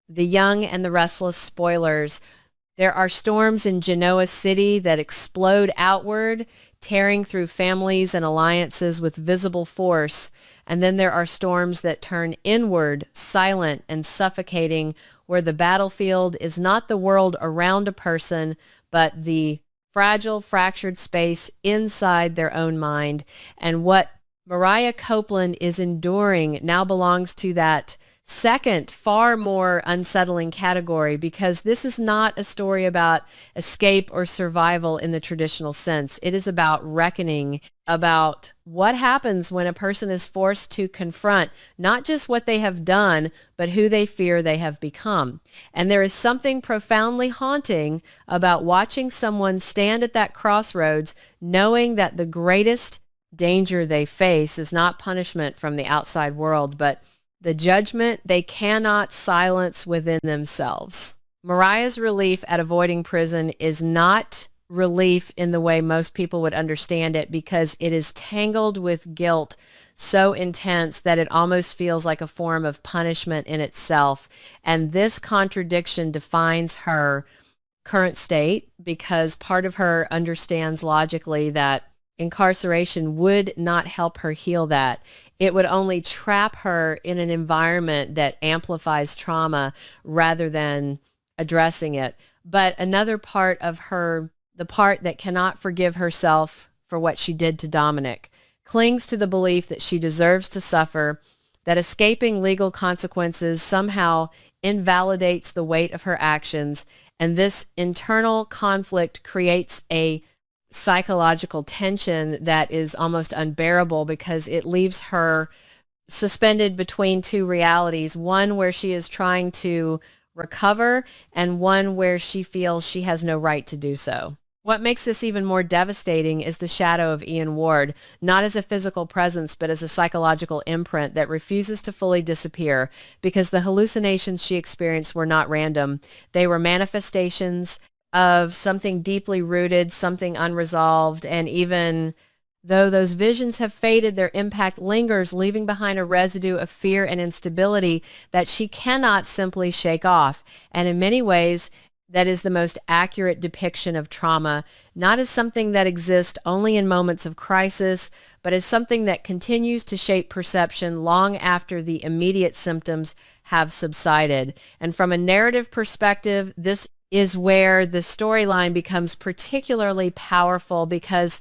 The Young and the Restless spoilers. There are storms in Genoa City that explode outward, tearing through families and alliances with visible force. And then there are storms that turn inward, silent and suffocating, where the battlefield is not the world around a person, but the fragile, fractured space inside their own mind. And what Mariah Copeland is enduring now belongs to that second, far more unsettling category, because this is not a story about escape or survival in the traditional sense. It is about reckoning, about what happens when a person is forced to confront not just what they have done, but who they fear they have become. And there is something profoundly haunting about watching someone stand at that crossroads, knowing that the greatest danger they face is not punishment from the outside world, but the judgment they cannot silence within themselves. Mariah's relief at avoiding prison is not relief in the way most people would understand it, because it is tangled with guilt so intense that it almost feels like a form of punishment in itself. And this contradiction defines her current state, because part of her understands logically that incarceration would not help her heal that. It would only trap her in an environment that amplifies trauma rather than addressing it. But another part of her, the part that cannot forgive herself for what she did to Dominic, clings to the belief that she deserves to suffer, that escaping legal consequences somehow invalidates the weight of her actions, and this internal conflict creates a psychological tension that is almost unbearable, because it leaves her suspended between two realities, one where she is trying to recover and one where she feels she has no right to do so. What makes this even more devastating is the shadow of Ian Ward, not as a physical presence, but as a psychological imprint that refuses to fully disappear, because the hallucinations she experienced were not random. They were manifestations of something deeply rooted, something unresolved, and even though those visions have faded, their impact lingers, leaving behind a residue of fear and instability that she cannot simply shake off. And in many ways, that is the most accurate depiction of trauma, not as something that exists only in moments of crisis, but as something that continues to shape perception long after the immediate symptoms have subsided. And from a narrative perspective, this is where the storyline becomes particularly powerful, because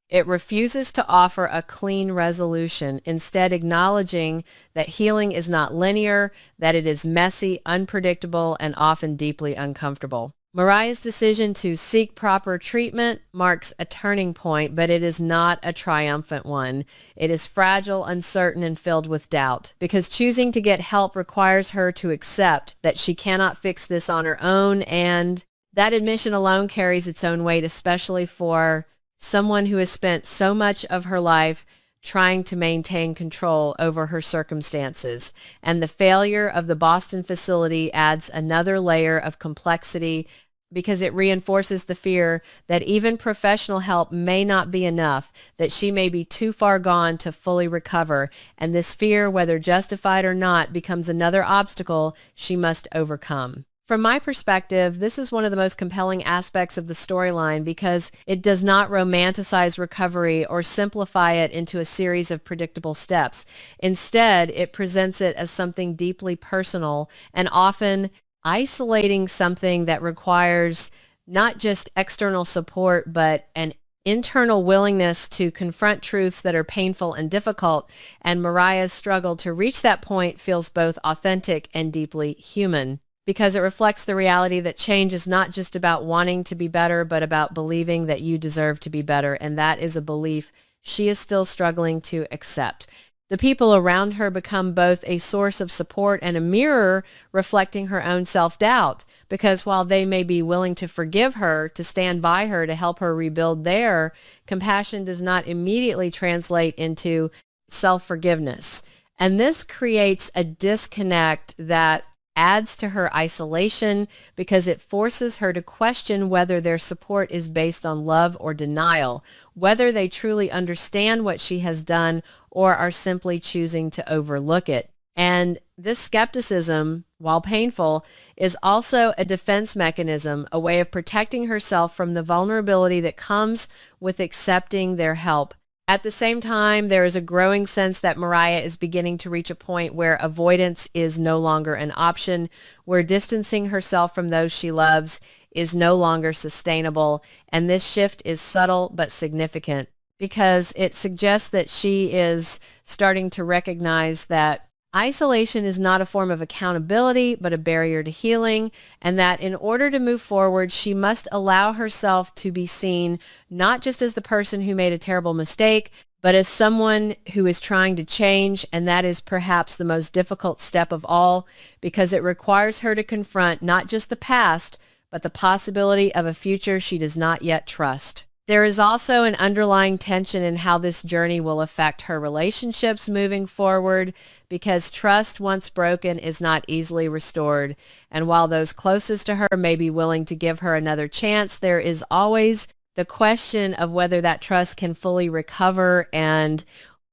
it refuses to offer a clean resolution, instead acknowledging that healing is not linear, that it is messy, unpredictable, and often deeply uncomfortable. Mariah's decision to seek proper treatment marks a turning point, but it is not a triumphant one. It is fragile, uncertain, and filled with doubt, because choosing to get help requires her to accept that she cannot fix this on her own, and that admission alone carries its own weight, especially for someone who has spent so much of her life trying to maintain control over her circumstances. And the failure of the Boston facility adds another layer of complexity, because it reinforces the fear that even professional help may not be enough, that she may be too far gone to fully recover. And this fear, whether justified or not, becomes another obstacle she must overcome. From my perspective, this is one of the most compelling aspects of the storyline, because it does not romanticize recovery or simplify it into a series of predictable steps. Instead, it presents it as something deeply personal and often isolating, something that requires not just external support, but an internal willingness to confront truths that are painful and difficult. And Mariah's struggle to reach that point feels both authentic and deeply human, because it reflects the reality that change is not just about wanting to be better, but about believing that you deserve to be better. And that is a belief she is still struggling to accept. The people around her become both a source of support and a mirror reflecting her own self-doubt, because while they may be willing to forgive her, to stand by her, to help her rebuild their, compassion does not immediately translate into self-forgiveness. And this creates a disconnect that adds to her isolation, because it forces her to question whether their support is based on love or denial, whether they truly understand what she has done or are simply choosing to overlook it. And this skepticism, while painful, is also a defense mechanism, a way of protecting herself from the vulnerability that comes with accepting their help. At the same time, there is a growing sense that Mariah is beginning to reach a point where avoidance is no longer an option, where distancing herself from those she loves is no longer sustainable. And this shift is subtle but significant because it suggests that she is starting to recognize that isolation is not a form of accountability, but a barrier to healing, and that in order to move forward, she must allow herself to be seen not just as the person who made a terrible mistake, but as someone who is trying to change, and that is perhaps the most difficult step of all, because it requires her to confront not just the past, but the possibility of a future she does not yet trust. There is also an underlying tension in how this journey will affect her relationships moving forward, because trust once broken is not easily restored. And while those closest to her may be willing to give her another chance, there is always the question of whether that trust can fully recover, and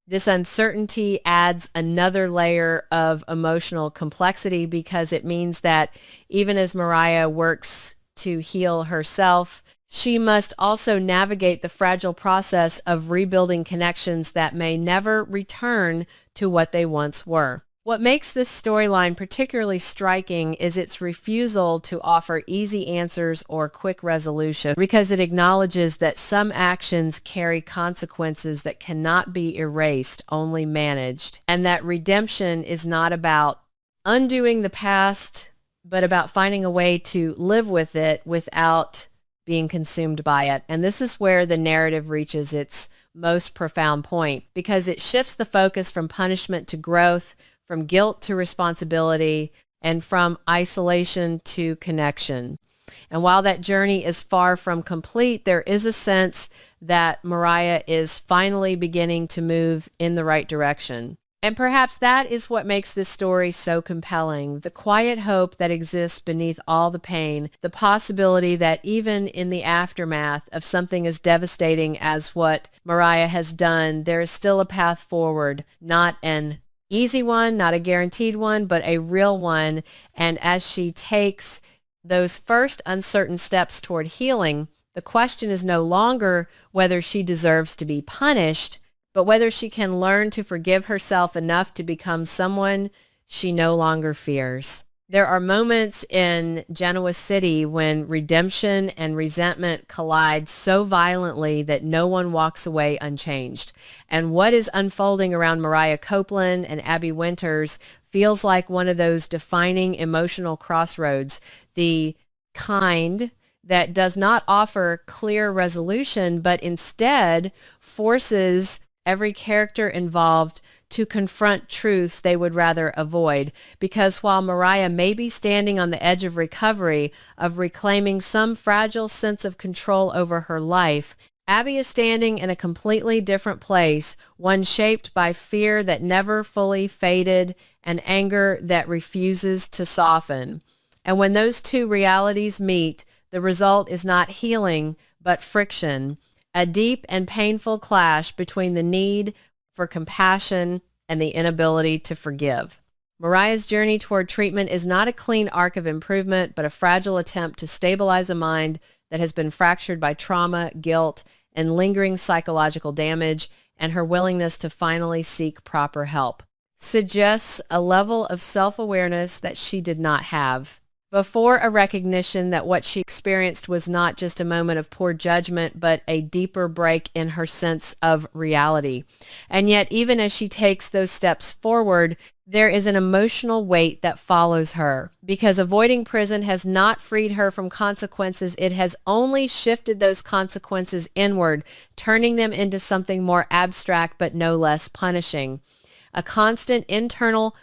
this uncertainty adds another layer of emotional complexity, because it means that even as Mariah works to heal herself, she must also navigate the fragile process of rebuilding connections that may never return to what they once were. What makes this storyline particularly striking is its refusal to offer easy answers or quick resolution, because it acknowledges that some actions carry consequences that cannot be erased, only managed, and that redemption is not about undoing the past, but about finding a way to live with it without being consumed by it. And this is where the narrative reaches its most profound point, because it shifts the focus from punishment to growth, from guilt to responsibility, and from isolation to connection. And while that journey is far from complete, there is a sense that Mariah is finally beginning to move in the right direction. And perhaps that is what makes this story so compelling, the quiet hope that exists beneath all the pain, the possibility that even in the aftermath of something as devastating as what Mariah has done, there is still a path forward, not an easy one, not a guaranteed one, but a real one. And as she takes those first uncertain steps toward healing, the question is no longer whether she deserves to be punished, but whether she can learn to forgive herself enough to become someone she no longer fears. There are moments in Genoa City when redemption and resentment collide so violently that no one walks away unchanged. And what is unfolding around Mariah Copeland and Abby Winters feels like one of those defining emotional crossroads, the kind that does not offer clear resolution, but instead forces every character involved to confront truths they would rather avoid. Because while Mariah may be standing on the edge of recovery, of reclaiming some fragile sense of control over her life, Abby is standing in a completely different place, one shaped by fear that never fully faded and anger that refuses to soften. And when those two realities meet, the result is not healing, but friction. A deep and painful clash between the need for compassion and the inability to forgive. Mariah's journey toward treatment is not a clean arc of improvement, but a fragile attempt to stabilize a mind that has been fractured by trauma, guilt, and lingering psychological damage, and her willingness to finally seek proper help suggests a level of self-awareness that she did not have before, a recognition that what she experienced was not just a moment of poor judgment, but a deeper break in her sense of reality. And yet, even as she takes those steps forward, there is an emotional weight that follows her, because avoiding prison has not freed her from consequences. It has only shifted those consequences inward, turning them into something more abstract but no less punishing. A constant internal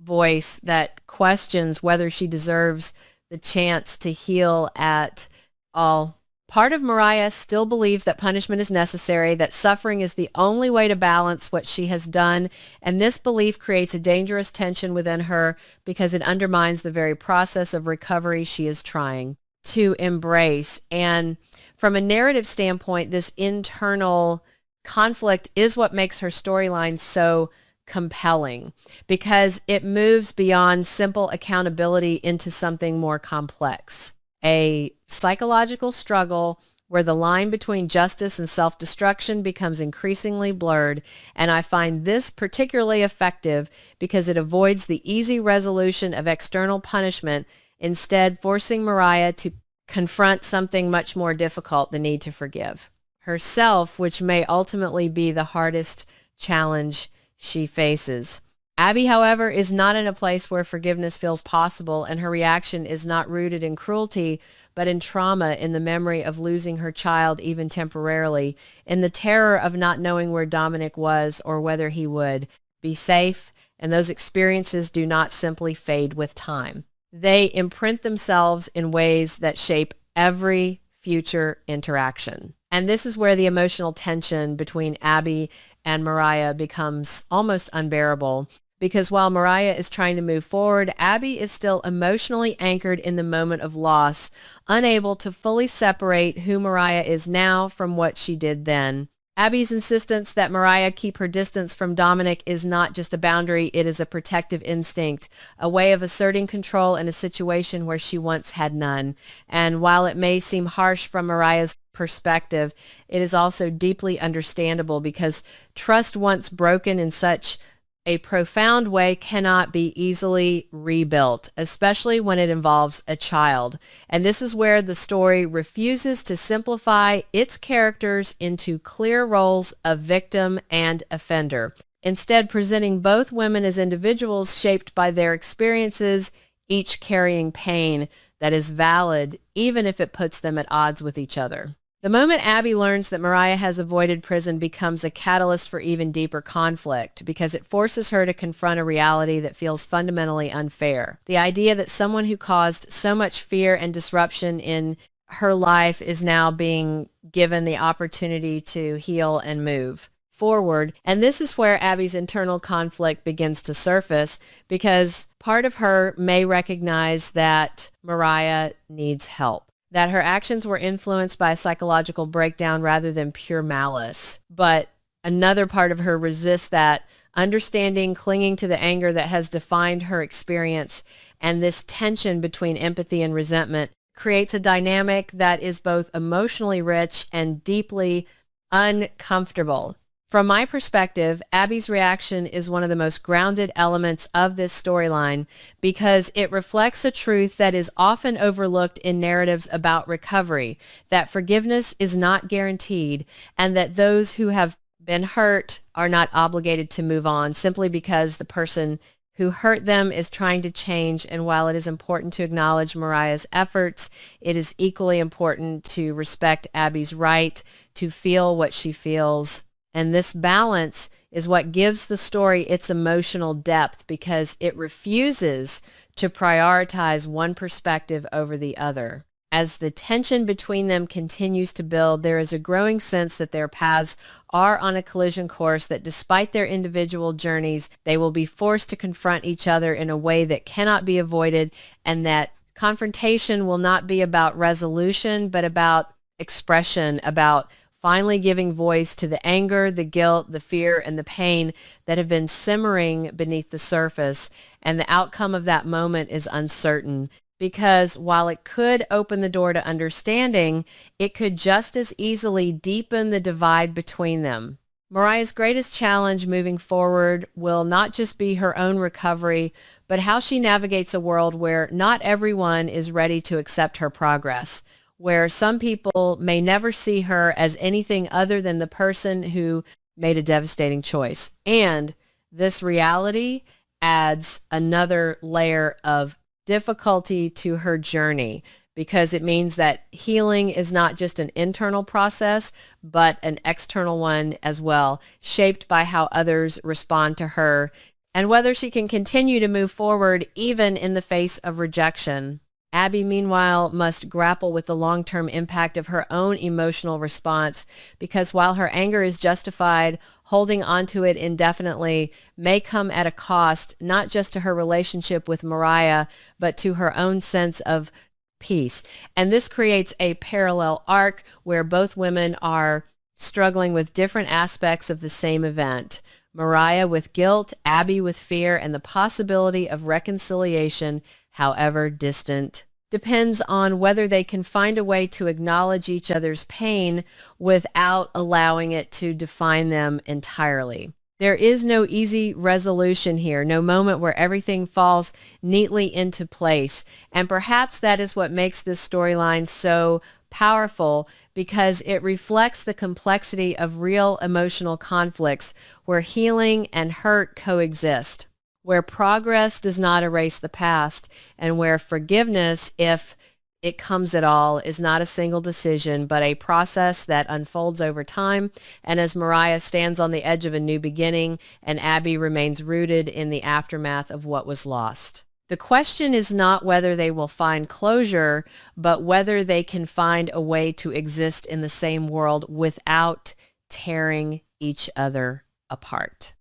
voice that questions whether she deserves the chance to heal at all. Part of Mariah still believes that punishment is necessary, that suffering is the only way to balance what she has done, and this belief creates a dangerous tension within her because it undermines the very process of recovery she is trying to embrace. And from a narrative standpoint, this internal conflict is what makes her storyline so compelling because it moves beyond simple accountability into something more complex. A psychological struggle where the line between justice and self-destruction becomes increasingly blurred, and I find this particularly effective because it avoids the easy resolution of external punishment, instead forcing Mariah to confront something much more difficult, the need to forgive herself, which may ultimately be the hardest challenge she faces. Abby, however, is not in a place where forgiveness feels possible, and her reaction is not rooted in cruelty, but in trauma, in the memory of losing her child even temporarily, in the terror of not knowing where Dominic was or whether he would be safe, and those experiences do not simply fade with time. They imprint themselves in ways that shape every future interaction. And this is where the emotional tension between Abby and Mariah becomes almost unbearable, because while Mariah is trying to move forward, Abby is still emotionally anchored in the moment of loss, unable to fully separate who Mariah is now from what she did then. Abby's insistence that Mariah keep her distance from Dominic is not just a boundary, it is a protective instinct, a way of asserting control in a situation where she once had none. And while it may seem harsh from Mariah's perspective, it is also deeply understandable because trust once broken in such a profound way cannot be easily rebuilt, especially when it involves a child. And this is where the story refuses to simplify its characters into clear roles of victim and offender, instead presenting both women as individuals shaped by their experiences, each carrying pain that is valid, even if it puts them at odds with each other. The moment Abby learns that Mariah has avoided prison becomes a catalyst for even deeper conflict because it forces her to confront a reality that feels fundamentally unfair. The idea that someone who caused so much fear and disruption in her life is now being given the opportunity to heal and move forward. And this is where Abby's internal conflict begins to surface because part of her may recognize that Mariah needs help, that her actions were influenced by a psychological breakdown rather than pure malice. But another part of her resists that, understanding, clinging to the anger that has defined her experience, and this tension between empathy and resentment creates a dynamic that is both emotionally rich and deeply uncomfortable. From my perspective, Abby's reaction is one of the most grounded elements of this storyline because it reflects a truth that is often overlooked in narratives about recovery, that forgiveness is not guaranteed, and that those who have been hurt are not obligated to move on simply because the person who hurt them is trying to change. And while it is important to acknowledge Mariah's efforts, it is equally important to respect Abby's right to feel what she feels. And this balance is what gives the story its emotional depth because it refuses to prioritize one perspective over the other. As the tension between them continues to build, there is a growing sense that their paths are on a collision course, that despite their individual journeys, they will be forced to confront each other in a way that cannot be avoided, and that confrontation will not be about resolution, but about expression, about finally giving voice to the anger, the guilt, the fear, and the pain that have been simmering beneath the surface. And the outcome of that moment is uncertain because while it could open the door to understanding, it could just as easily deepen the divide between them. Mariah's greatest challenge moving forward will not just be her own recovery, but how she navigates a world where not everyone is ready to accept her progress, where some people may never see her as anything other than the person who made a devastating choice. And this reality adds another layer of difficulty to her journey because it means that healing is not just an internal process, but an external one as well, shaped by how others respond to her and whether she can continue to move forward even in the face of rejection. Abby, meanwhile, must grapple with the long-term impact of her own emotional response because while her anger is justified, holding onto it indefinitely may come at a cost, not just to her relationship with Mariah, but to her own sense of peace. And this creates a parallel arc where both women are struggling with different aspects of the same event. Mariah with guilt, Abby with fear, and the possibility of reconciliation, however distant. Depends on whether they can find a way to acknowledge each other's pain without allowing it to define them entirely. There is no easy resolution here, no moment where everything falls neatly into place. And perhaps that is what makes this storyline so powerful, because it reflects the complexity of real emotional conflicts where healing and hurt coexist, where progress does not erase the past, and where forgiveness, if it comes at all, is not a single decision, but a process that unfolds over time. And as Mariah stands on the edge of a new beginning, and Abby remains rooted in the aftermath of what was lost. The question is not whether they will find closure, but whether they can find a way to exist in the same world without tearing each other apart.